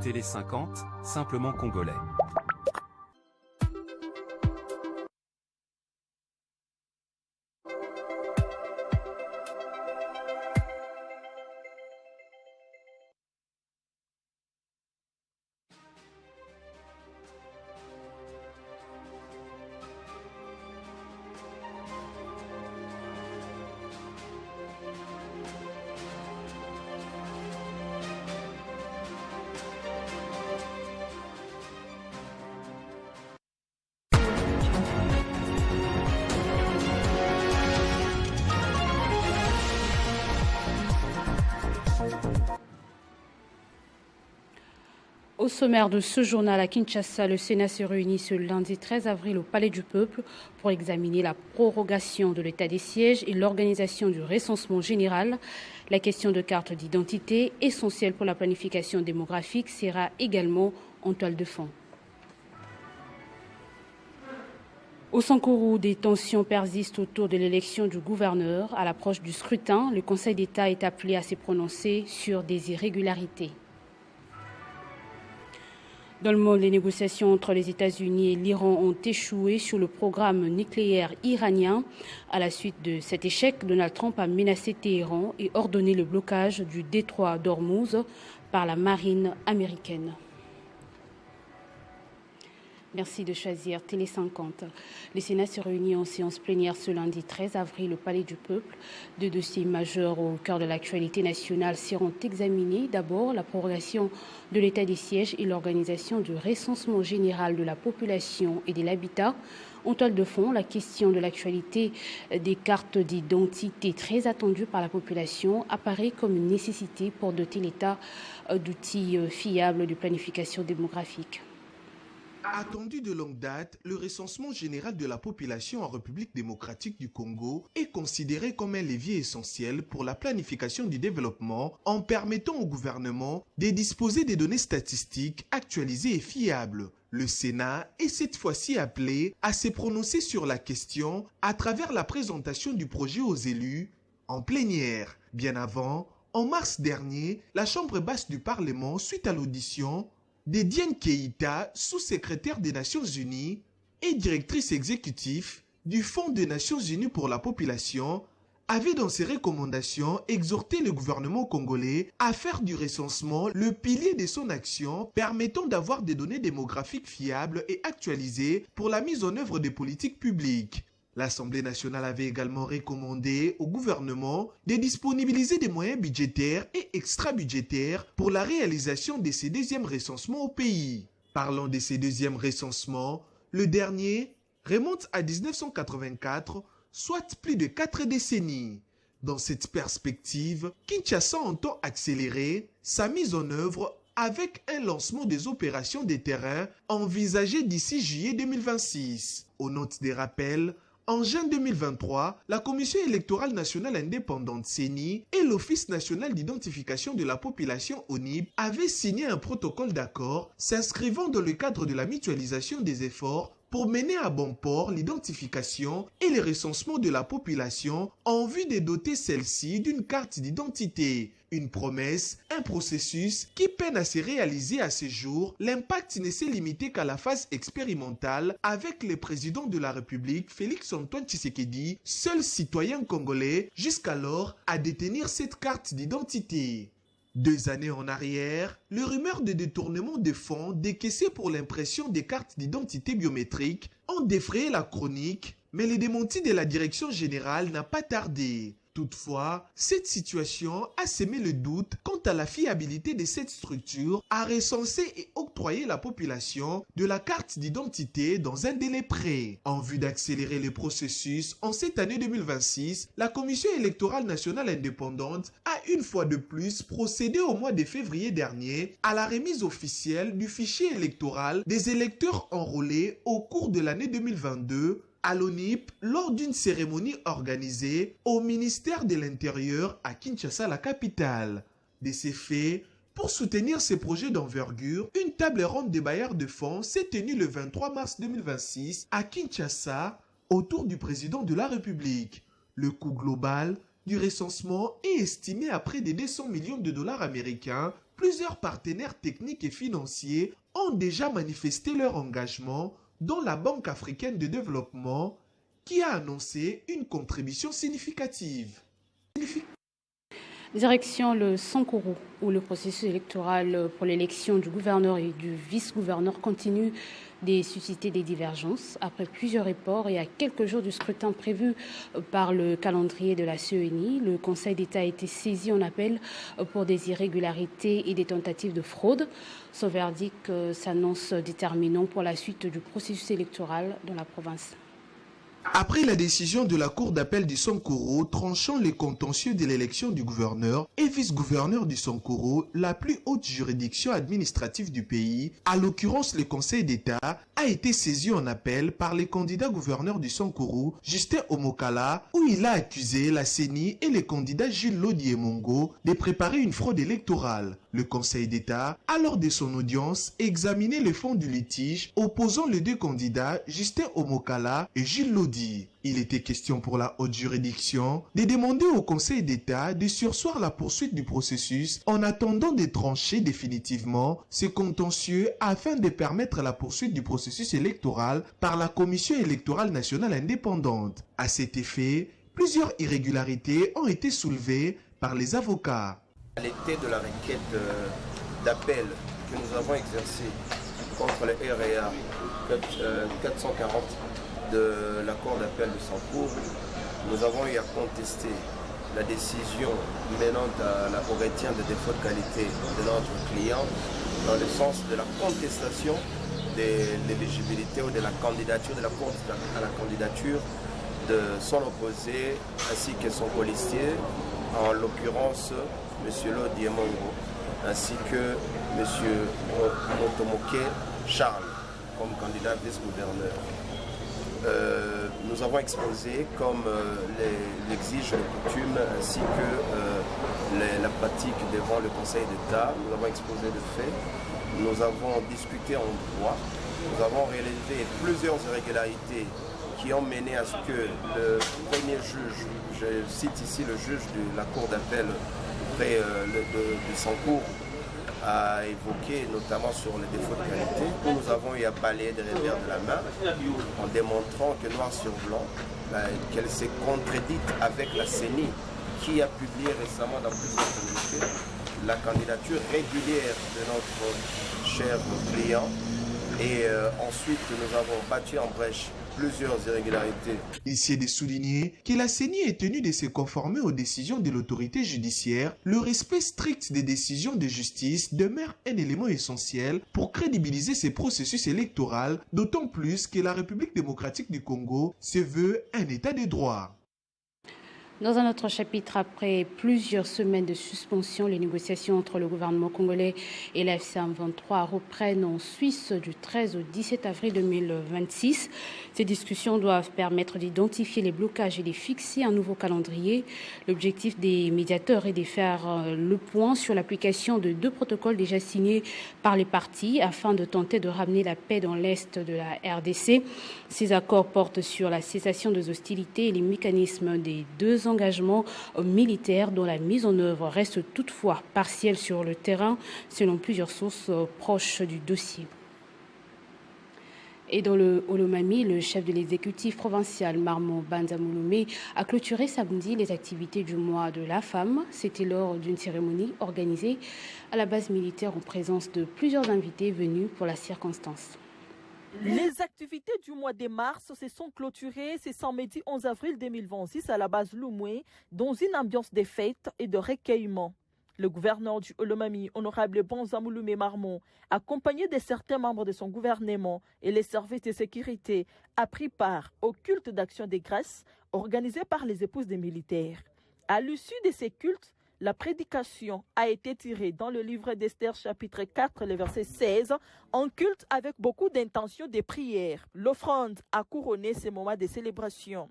Télé 50, simplement congolais. Au sommaire de ce journal à Kinshasa, le Sénat se réunit ce lundi 13 avril au Palais du Peuple pour examiner la prorogation de l'état des sièges et l'organisation du recensement général. La question de carte d'identité, essentielle pour la planification démographique, sera également en toile de fond. Au Sankourou, des tensions persistent autour de l'élection du gouverneur. À l'approche du scrutin, le Conseil d'État est appelé à se prononcer sur des irrégularités. Dans le monde, les négociations entre les États-Unis et l'Iran ont échoué sur le programme nucléaire iranien. À la suite de cet échec, Donald Trump a menacé Téhéran et ordonné le blocage du détroit d'Ormuz par la marine américaine. Merci de choisir Télé 50. Le Sénat se réunit en séance plénière ce lundi 13 avril au Palais du Peuple. Deux dossiers majeurs au cœur de l'actualité nationale seront examinés. D'abord, la prorogation de l'état des sièges et l'organisation du recensement général de la population et de l'habitat. En toile de fond, la question de l'actualité des cartes d'identité très attendues par la population apparaît comme une nécessité pour doter l'État d'outils fiables de planification démographique. Attendu de longue date, le recensement général de la population en République démocratique du Congo est considéré comme un levier essentiel pour la planification du développement en permettant au gouvernement de disposer des données statistiques actualisées et fiables. Le Sénat est cette fois-ci appelé à se prononcer sur la question à travers la présentation du projet aux élus en plénière. Bien avant, en mars dernier, la Chambre basse du Parlement, suite à l'audition de Diène Keïta, sous-secrétaire des Nations Unies et directrice exécutive du Fonds des Nations Unies pour la population, avait dans ses recommandations exhorté le gouvernement congolais à faire du recensement le pilier de son action permettant d'avoir des données démographiques fiables et actualisées pour la mise en œuvre des politiques publiques. L'Assemblée nationale avait également recommandé au gouvernement de disponibiliser des moyens budgétaires et extra-budgétaires pour la réalisation de ces deuxièmes recensements au pays. Parlant de ces deuxièmes recensements, le dernier remonte à 1984, soit plus de 4 décennies. Dans cette perspective, Kinshasa entend accélérer sa mise en œuvre avec un lancement des opérations de terrain envisagées d'ici juillet 2026. Aux notes des rappels, en juin 2023, la Commission électorale nationale indépendante CENI et l'Office national d'identification de la population ONIP avaient signé un protocole d'accord s'inscrivant dans le cadre de la mutualisation des efforts pour mener à bon port l'identification et le recensement de la population en vue de doter celle-ci d'une carte d'identité. Une promesse, un processus qui peine à se réaliser à ce jour. L'impact ne s'est limité qu'à la phase expérimentale avec le président de la République, Félix-Antoine Tshisekedi, seul citoyen congolais jusqu'alors à détenir cette carte d'identité. 2 années en arrière, les rumeurs de détournement de fonds décaissés pour l'impression des cartes d'identité biométriques ont défrayé la chronique, mais le démenti de la direction générale n'a pas tardé. Toutefois, cette situation a semé le doute quant à la fiabilité de cette structure à recenser et octroyer la population de la carte d'identité dans un délai près. En vue d'accélérer le processus, en cette année 2026, la Commission électorale nationale indépendante a une fois de plus procédé au mois de février dernier à la remise officielle du fichier électoral des électeurs enrôlés au cours de l'année 2022 à l'ONIP lors d'une cérémonie organisée au ministère de l'Intérieur à Kinshasa, la capitale. De ces faits, pour soutenir ces projets d'envergure, une table ronde des bailleurs de fonds s'est tenue le 23 mars 2026 à Kinshasa autour du président de la République. Le coût global du recensement est estimé à près de 200 millions de dollars américains plusieurs partenaires techniques et financiers ont déjà manifesté leur engagement, dont la Banque africaine de développement, qui a annoncé une contribution significative. Direction le Sankuru, où le processus électoral pour l'élection du gouverneur et du vice-gouverneur continue de susciter des divergences. Après plusieurs reports et à quelques jours du scrutin prévu par le calendrier de la CENI, le Conseil d'État a été saisi en appel pour des irrégularités et des tentatives de fraude. Ce verdict s'annonce déterminant pour la suite du processus électoral dans la province. Après la décision de la Cour d'appel du Sankuru tranchant les contentieux de l'élection du gouverneur et vice-gouverneur du Sankuru, la plus haute juridiction administrative du pays, à l'occurrence le Conseil d'État, a été saisi en appel par les candidats gouverneurs du Sankuru, Justin Omokala, où il a accusé la CENI et les candidats Gilles Lodi et Mongo de préparer une fraude électorale. Le Conseil d'État a, lors de son audience, examiné le fond du litige opposant les deux candidats, Justin Omokala et Gilles Lodi. Il était question pour la haute juridiction de demander au Conseil d'État de surseoir la poursuite du processus en attendant de trancher définitivement ce contentieux afin de permettre la poursuite du processus électoral par la Commission électorale nationale indépendante. À cet effet, plusieurs irrégularités ont été soulevées par les avocats. À l'été de la requête d'appel que nous avons exercée contre le REA 440 de la Cour d'appel de Sankuru, nous avons eu à contester la décision menant au retien de défaut de qualité de notre client dans le sens de la contestation de l'éligibilité ou de la candidature de la Cour à la candidature de son opposé ainsi que son colistier, en l'occurrence M. Lodi et Mongo, ainsi que M. Motomoke Charles comme candidat vice-gouverneur. Nous avons exposé, comme l'exige le coutume, ainsi que la pratique devant le Conseil d'État, nous avons exposé le fait, nous avons discuté en droit, nous avons relevé plusieurs irrégularités qui ont mené à ce que le premier juge, je cite ici le juge de la Cour d'appel près de Sankuru, a évoqué notamment sur les défauts de qualité, où nous avons eu à balayer des revers de la main en démontrant que noir sur blanc, qu'elle s'est contredite avec la CENI qui a publié récemment dans plusieurs communiqués la candidature régulière de notre cher client. Et ensuite, nous avons battu en brèche plusieurs irrégularités. Il s'est de souligner que la CENI est tenue de se conformer aux décisions de l'autorité judiciaire. Le respect strict des décisions de justice demeure un élément essentiel pour crédibiliser ces processus électoraux, d'autant plus que la République démocratique du Congo se veut un état de droit. Dans un autre chapitre, après plusieurs semaines de suspension, les négociations entre le gouvernement congolais et la FC23 reprennent en Suisse du 13 au 17 avril 2026. Ces discussions doivent permettre d'identifier les blocages et de fixer un nouveau calendrier. L'objectif des médiateurs est de faire le point sur l'application de 2 protocoles déjà signés par les parties afin de tenter de ramener la paix dans l'est de la RDC. Ces accords portent sur la cessation des hostilités et les mécanismes des 2 engagements militaires dont la mise en œuvre reste toutefois partielle sur le terrain, selon plusieurs sources proches du dossier. Et dans le Olomami, le chef de l'exécutif provincial, Marmon Banzamouloumé, a clôturé samedi les activités du mois de la femme. C'était lors d'une cérémonie organisée à la base militaire en présence de plusieurs invités venus pour la circonstance. Les activités du mois de mars se sont clôturées ce samedi 11 avril 2026 à la base Loumoué dans une ambiance de fête et de recueillement. Le gouverneur du Olomami, honorable Banzamouloumé Marmon, accompagné de certains membres de son gouvernement et les services de sécurité, a pris part au culte d'action des grâces organisé par les épouses des militaires. À l'issue de ces cultes, la prédication a été tirée dans le livre d'Esther chapitre 4, le verset 16, en culte avec beaucoup d'intention de prière. L'offrande a couronné ces moments de célébration.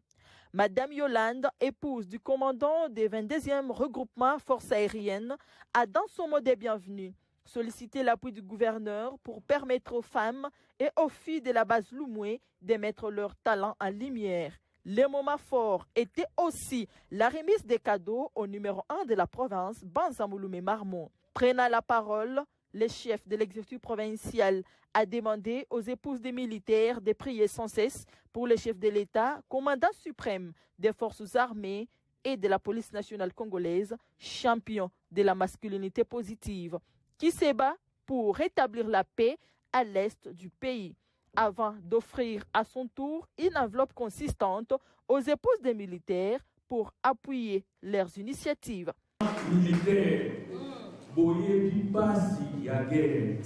Madame Yolande, épouse du commandant des 22e regroupement forces aériennes, a dans son mot de bienvenue sollicité l'appui du gouverneur pour permettre aux femmes et aux filles de la base Loumoué de mettre leur talent en lumière. Les moments forts étaient aussi la remise des cadeaux au numéro 1 de la province, Banzamouloumé Marmon, Prenant la parole, le chef de l'exécutif provincial a demandé aux épouses des militaires de prier sans cesse pour le chef de l'État, commandant suprême des forces armées et de la police nationale congolaise, champion de la masculinité positive, qui se bat pour rétablir la paix à l'est du pays, avant d'offrir à son tour une enveloppe consistante aux épouses des militaires pour appuyer leurs initiatives. Militaire, boye bipasi ya guerre.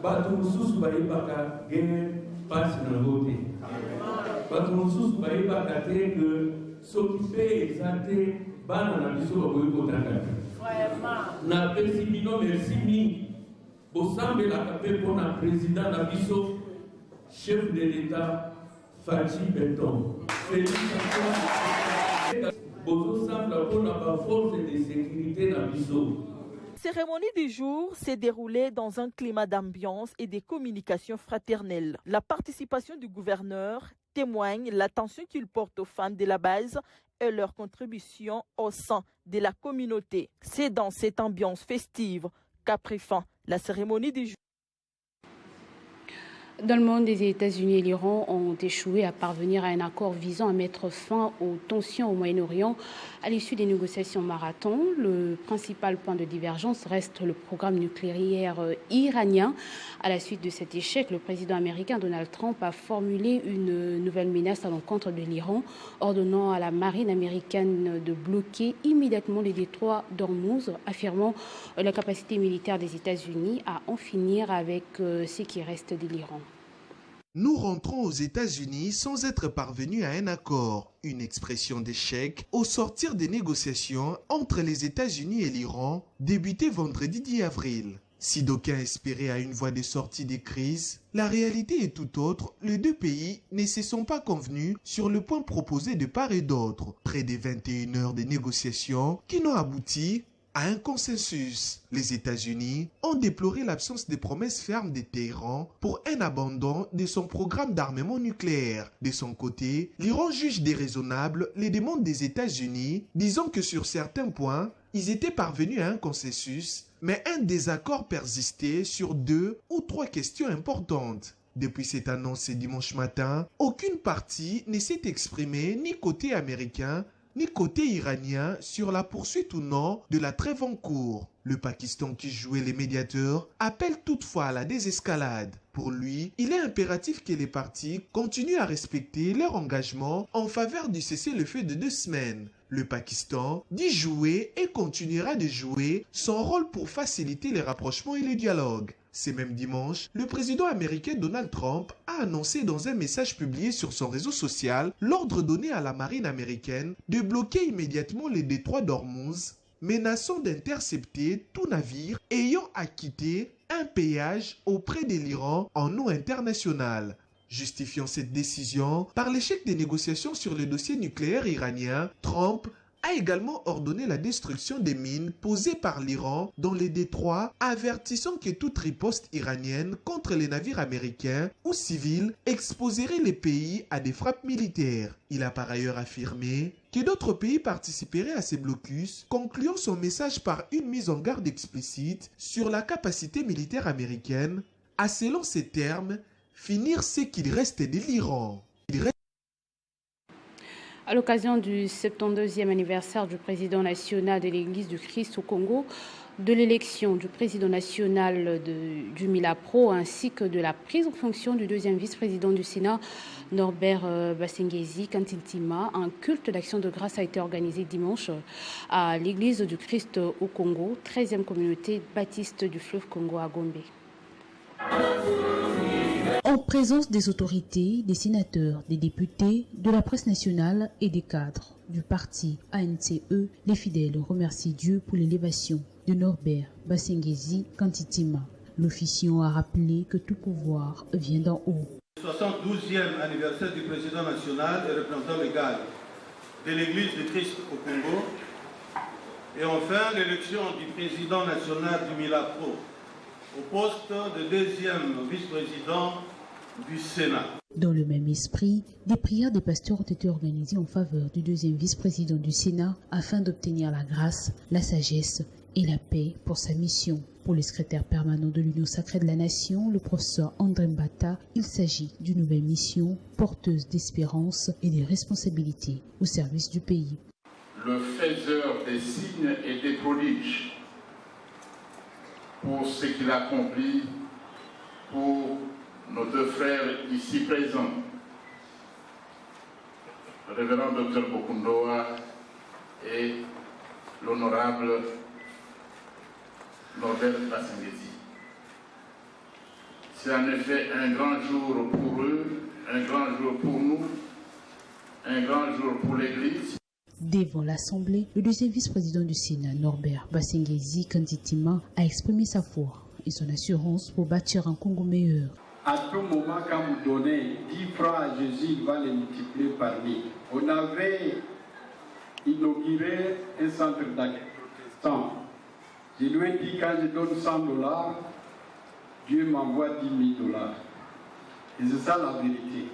Bato mususu bayebaka guerre pasi na ngote. Bato mususu bayebaka te que s'occuper ezate bana na biso bakoyi kotanga. Na pesi bino merci mingi. Bosambelaka mpe mpona président na biso chef de l'État Fachi Beton. Félicitations. La cérémonie du jour s'est déroulée dans un climat d'ambiance et de communication fraternelle. La participation du gouverneur témoigne l'attention qu'il porte aux femmes de la base et leur contribution au sein de la communauté. C'est dans cette ambiance festive qu'a pris fin la cérémonie du jour. Dans le monde, les États-Unis et l'Iran ont échoué à parvenir à un accord visant à mettre fin aux tensions au Moyen-Orient à l'issue des négociations marathon. Le principal point de divergence reste le programme nucléaire iranien. À la suite de cet échec, le président américain Donald Trump a formulé une nouvelle menace à l'encontre de l'Iran, ordonnant à la marine américaine de bloquer immédiatement les détroits d'Ormuz, affirmant la capacité militaire des États-Unis à en finir avec ce qui reste de l'Iran. Nous rentrons aux États-Unis sans être parvenus à un accord, une expression d'échec au sortir des négociations entre les États-Unis et l'Iran, débutées vendredi 10 avril. Si d'aucuns espéraient à une voie de sortie des crises, la réalité est tout autre. Les deux pays ne se sont pas convenus sur le point proposé de part et d'autre. Près de 21 heures de négociations qui n'ont abouti à un consensus. Les États-Unis ont déploré l'absence de promesses fermes de Téhéran pour un abandon de son programme d'armement nucléaire. De son côté, l'Iran juge déraisonnables les demandes des États-Unis, disant que sur certains points, ils étaient parvenus à un consensus, mais un désaccord persistait sur 2 ou 3 questions importantes. Depuis cette annonce dimanche matin, aucune partie ne s'est exprimée ni côté américain ni côté iranien sur la poursuite ou non de la trêve en cours. Le Pakistan, qui jouait les médiateurs, appelle toutefois à la désescalade. Pour lui, il est impératif que les parties continuent à respecter leur engagement en faveur du cessez-le-feu de 2 semaines. Le Pakistan dit jouer et continuera de jouer son rôle pour faciliter les rapprochements et le dialogue. Ce même dimanche, le président américain Donald Trump a annoncé dans un message publié sur son réseau social l'ordre donné à la marine américaine de bloquer immédiatement les détroits d'Ormuz, menaçant d'intercepter tout navire ayant acquitté un péage auprès de l'Iran en eau internationale. Justifiant cette décision par l'échec des négociations sur le dossier nucléaire iranien, Trump a également ordonné la destruction des mines posées par l'Iran dans les détroits, avertissant que toute riposte iranienne contre les navires américains ou civils exposerait les pays à des frappes militaires. Il a par ailleurs affirmé que d'autres pays participeraient à ces blocus, concluant son message par une mise en garde explicite sur la capacité militaire américaine à, selon ses termes, finir ce qu'il reste de l'Iran. À l'occasion du 72e anniversaire du président national de l'Église du Christ au Congo, de l'élection du président national du Milapro ainsi que de la prise en fonction du deuxième vice-président du Sénat, Norbert Basengezi Kantintima, un culte d'action de grâce a été organisé dimanche à l'Église du Christ au Congo, 13e communauté baptiste du fleuve Congo à Gombe. En présence des autorités, des sénateurs, des députés, de la presse nationale et des cadres du parti ANCE, les fidèles remercient Dieu pour l'élévation de Norbert Basengezi Kantintima. L'officiant a rappelé que tout pouvoir vient d'en haut. Le 72e anniversaire du président national et représentant légal de l'Église du Christ au Congo, et enfin l'élection du président national du Milapro au poste de deuxième vice-président du Sénat. Dans le même esprit, des prières des pasteurs ont été organisées en faveur du deuxième vice-président du Sénat afin d'obtenir la grâce, la sagesse et la paix pour sa mission. Pour le secrétaire permanent de l'Union sacrée de la Nation, le professeur André Mbata, il s'agit d'une nouvelle mission porteuse d'espérance et de responsabilités au service du pays. Le faiseur des signes et des prodiges pour ce qu'il accomplit pour nos deux frères ici présents, le révérend Dr Bokundoa et l'honorable Norbert Basengezi. C'est en effet un grand jour pour eux, un grand jour pour nous, un grand jour pour l'Église. Devant l'Assemblée, le deuxième vice-président du Sénat, Norbert Basengezi Kanditima, a exprimé sa foi et son assurance pour bâtir un Congo meilleur. À tout moment, quand vous donnez 10 francs à Jésus, il va les multiplier par 1000. On avait inauguré un centre d'accueil protestant. Je lui ai dit, quand je donne $100, Dieu m'envoie $10 000. Et c'est ça la vérité.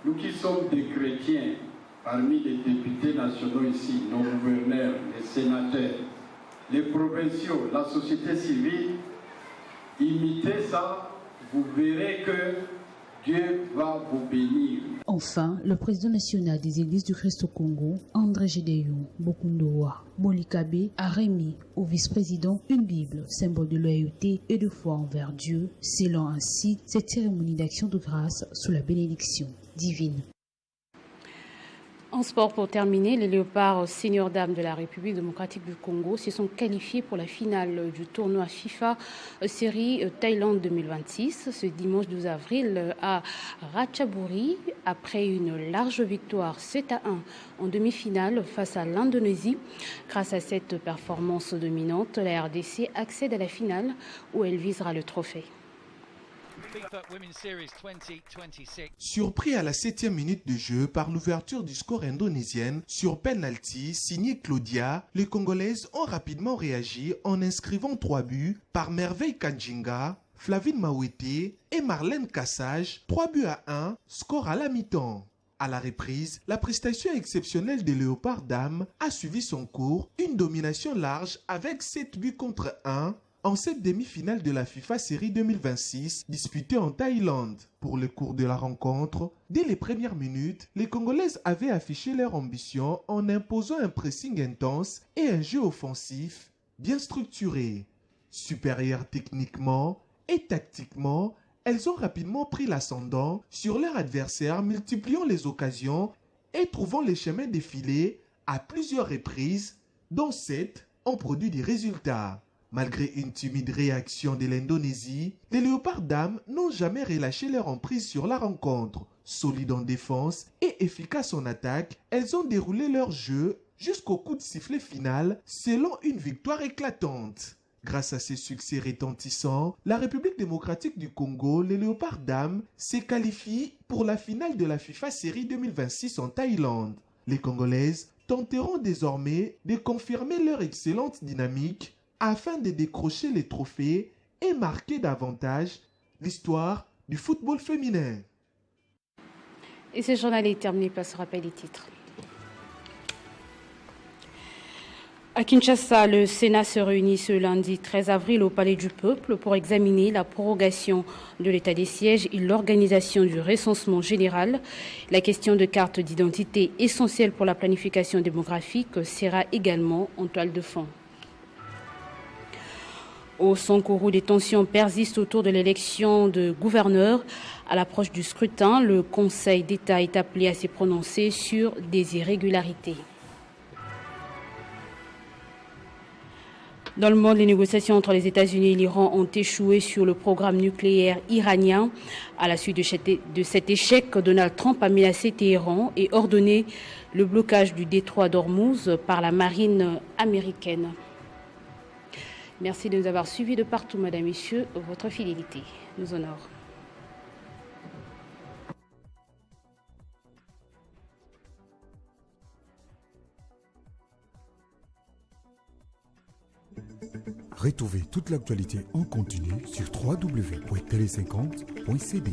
Nous qui sommes des chrétiens, parmi les députés nationaux ici, nos gouverneurs, les sénateurs, les provinciaux, la société civile, imitez ça, vous verrez que Dieu va vous bénir. Enfin, le président national des églises du Christ au Congo, André Gédéon Bokundoa Bolikabe, a remis au vice-président une Bible, symbole de loyauté et de foi envers Dieu, scellant ainsi cette cérémonie d'action de grâce sous la bénédiction divine. En sport, pour terminer, les Léopards senior dames de la République démocratique du Congo se sont qualifiés pour la finale du tournoi FIFA série Thaïlande 2026 ce dimanche 12 avril à Ratchaburi après une large victoire 7-1 en demi-finale face à l'Indonésie. Grâce à cette performance dominante, la RDC accède à la finale où elle visera le trophée. Surpris à la 7e minute de jeu par l'ouverture du score indonésienne sur penalty signé Claudia, les Congolaises ont rapidement réagi en inscrivant 3 buts par Merveille Kanjinga, Flavine Mawete et Marlène Cassage, 3 buts à 1, score à la mi-temps. À la reprise, la prestation exceptionnelle des Léopards Dames a suivi son cours, une domination large avec 7 buts contre 1 en cette demi-finale de la FIFA Série 2026 disputée en Thaïlande. Pour le cours de la rencontre, dès les premières minutes, les Congolaises avaient affiché leur ambition en imposant un pressing intense et un jeu offensif bien structuré. Supérieures techniquement et tactiquement, elles ont rapidement pris l'ascendant sur leur adversaire, multipliant les occasions et trouvant les chemins défilés à plusieurs reprises, dont 7 ont produit des résultats. Malgré une timide réaction de l'Indonésie, les Léopards Dames n'ont jamais relâché leur emprise sur la rencontre. Solides en défense et efficaces en attaque, elles ont déroulé leur jeu jusqu'au coup de sifflet final selon une victoire éclatante. Grâce à ces succès retentissants, la République démocratique du Congo, les Léopards Dames, se qualifient pour la finale de la FIFA Série 2026 en Thaïlande. Les Congolaises tenteront désormais de confirmer leur excellente dynamique afin de décrocher les trophées et marquer davantage l'histoire du football féminin. Et ce journal est terminé, place au rappel des titres. À Kinshasa, le Sénat se réunit ce lundi 13 avril au Palais du Peuple pour examiner la prorogation de l'état des sièges et l'organisation du recensement général. La question de carte d'identité essentielle pour la planification démographique sera également en toile de fond. Au Sankourou, des tensions persistent autour de l'élection de gouverneur. À l'approche du scrutin, le Conseil d'État est appelé à se prononcer sur des irrégularités. Dans le monde, les négociations entre les États-Unis et l'Iran ont échoué sur le programme nucléaire iranien. À la suite de cet échec, Donald Trump a menacé Téhéran et ordonné le blocage du détroit d'Ormuz par la marine américaine. Merci de nous avoir suivis de partout, Madame, Messieurs. Votre fidélité nous honore. Retrouvez toute l'actualité en continu sur www.tele50.cd.